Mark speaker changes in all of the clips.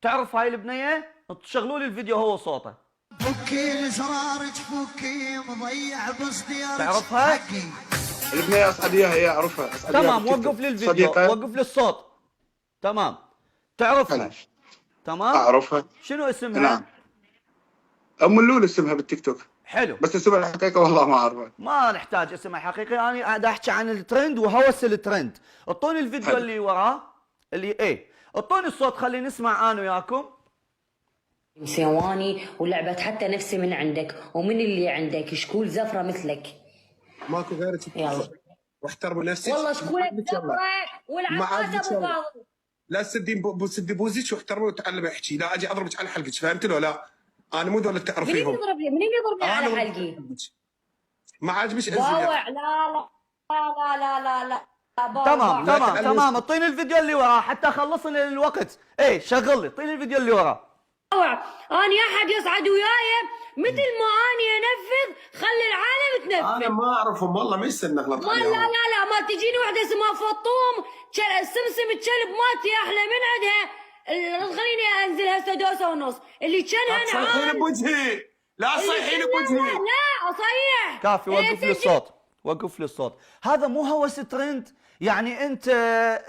Speaker 1: تعرف هاي البنيه؟ تشغلوا لي الفيديو هو صوته.
Speaker 2: فكي زرارك فكي مضيع بصديرك
Speaker 1: تعرفها؟
Speaker 2: حقي.
Speaker 3: البنية اسعديها هي اعرفها اسعديها
Speaker 1: تمام،
Speaker 3: بالتيك توك.
Speaker 1: وقف لي الفيديو،
Speaker 3: صديقة.
Speaker 1: وقف لي الصوت. تمام.
Speaker 3: حلو.
Speaker 1: تعرفها؟ تمام.
Speaker 3: اعرفها.
Speaker 1: شنو اسمها؟
Speaker 3: نعم. ام اللول اسمها بالتيك توك.
Speaker 1: حلو.
Speaker 3: بس اسمها الحقيقة والله ما اعرفها.
Speaker 1: ما نحتاج اسمها حقيقي، انا قاعد احكي عن الترند وهوس الترند. اعطوني الفيديو
Speaker 3: حلو.
Speaker 1: اللي وراه، اللي اعطوني الصوت خلينا نسمع انا وياكم.
Speaker 4: مسيواني ولعبت حتى نفسي من عندك ومن اللي عندك شكول زفرة مثلك.
Speaker 5: ماكو غيرك.
Speaker 4: يلا.
Speaker 5: واحترموا نفسك.
Speaker 4: والله شكولك زفرة والعبات ابو فاضل.
Speaker 5: لا تسدين سدي بوزك واحترمي وتعلمي احكي، لا اجي اضربك على حلقك، فهمت لو لا؟ انا مو دول اللي
Speaker 4: منين
Speaker 5: تعرفيهم.
Speaker 4: يضربني؟ منين يضربني على حلقي؟
Speaker 5: ما عاجبش
Speaker 4: باوع. لا لا لا لا لا لا.
Speaker 1: تمام
Speaker 5: لا
Speaker 1: تمام
Speaker 5: تألف.
Speaker 1: تمام، اعطيني الفيديو اللي وراه حتى خلصنا الوقت. شغل لي، اعطيني الفيديو اللي وراه.
Speaker 4: باوع. اني احد يصعد وياي مثل ما اني انفذ خلي العالم تنفذ.
Speaker 5: انا ما اعرفهم والله، ما يصير نغلط
Speaker 4: ما
Speaker 5: عليهم.
Speaker 4: لا ما تجيني وحده اسمها فطوم سمسم الكلب مالتي احلى من عندها. خليني انزل هسه دوسه ونص اللي كانها
Speaker 5: لا تصيحين بوجهي، لا تصيحين بوجهي.
Speaker 4: لا اصيح.
Speaker 1: كافي، وقف لي الصوت، وقف لي الصوت. هذا مو هوس ترند. يعني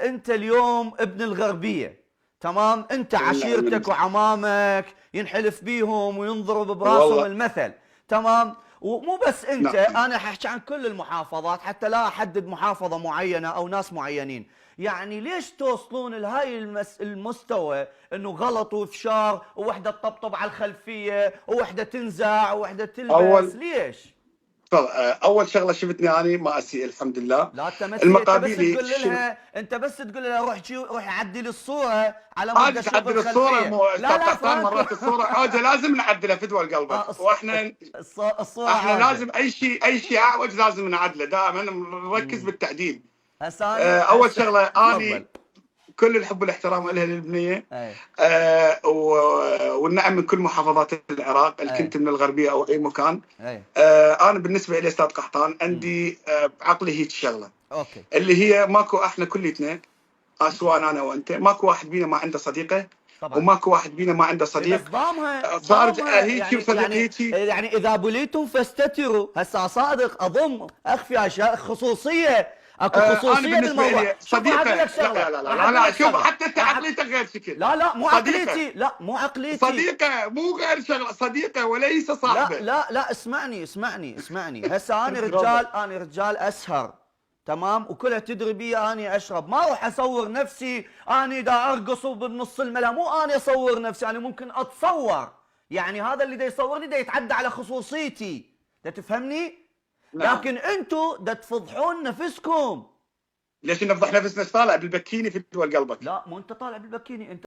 Speaker 1: انت اليوم ابن الغربيه، تمام؟ انت عشيرتك وعمامك ينحلف بيهم وينضرب براسهم المثل، تمام؟ ومو بس انت،
Speaker 3: نعم.
Speaker 1: انا حاحكي عن كل المحافظات حتى لا احدد محافظه معينه او ناس معينين. يعني ليش توصلون لهاي المستوى انه غلط وفشار، ووحده تطبطب على الخلفيه ووحده تنزع ووحده تلبس؟ ليش؟
Speaker 3: اول شغله شفتني اني ما اسيء الحمد لله.
Speaker 1: لا انت ما تسيء،
Speaker 3: المقابيلي
Speaker 1: انت بس تقول لها روح عدل الصوره على
Speaker 3: عادي
Speaker 1: مود اشوف
Speaker 3: تعدل
Speaker 1: الخلفيه.
Speaker 3: الصوره.
Speaker 1: لا
Speaker 3: تعطان مرات الصوره حاجه لازم نعدلها فدوى قلبك. واحنا
Speaker 1: الصوره
Speaker 3: احنا
Speaker 1: عادة.
Speaker 3: لازم اي شيء اعوج لازم نعدله، دائما نركز بالتعديل.
Speaker 1: هسه
Speaker 3: اول شغله اني
Speaker 1: تفضل.
Speaker 3: كل الحب والاحترام لها للبنيه.
Speaker 1: أي.
Speaker 3: والنعم من كل محافظات العراق، اللي كنت من الغربيه او اي مكان.
Speaker 1: أي.
Speaker 3: انا بالنسبه لي استاذ قحطان عندي بعقلي هيك شغله،
Speaker 1: اوكي،
Speaker 3: اللي هي ماكو احنا كليتنا سواء انا وانت ماكو واحد بينا ما عنده صديقه.
Speaker 1: طبعا.
Speaker 3: وماكو واحد بينا ما عنده صديق.
Speaker 1: بس ضامها
Speaker 3: صار هيك وصديق
Speaker 1: يعني
Speaker 3: هيك.
Speaker 1: يعني اذا بليتم فاستتروا. هسه صادق اضم اخفي اشياء خصوصيه، اكو خصوصيه بالموضوع.
Speaker 3: صديقه. لا شوف، حتى انت عقليتك غير شكل.
Speaker 1: لا مو عقليتي، لا مو عقليتي.
Speaker 3: صديقه مو غير شغله، صديقه وليس صاحبه.
Speaker 1: لا اسمعني. هسه انا رجال اسهر، تمام؟ وكلها تدري بي اني اشرب. ما اروح اصور نفسي اني دا ارقص بالنص الملا، مو اني اصور نفسي، انا ممكن اتصور. يعني هذا اللي دا يصورني دا يتعدى على خصوصيتي، دا تفهمني؟
Speaker 3: نعم.
Speaker 1: لكن انتو دا تفضحون نفسكم.
Speaker 3: ليش نفضح نفسنا؟ طالع بالبكيني في دول قلبك.
Speaker 1: لا مو انت طالع بالبكيني، انت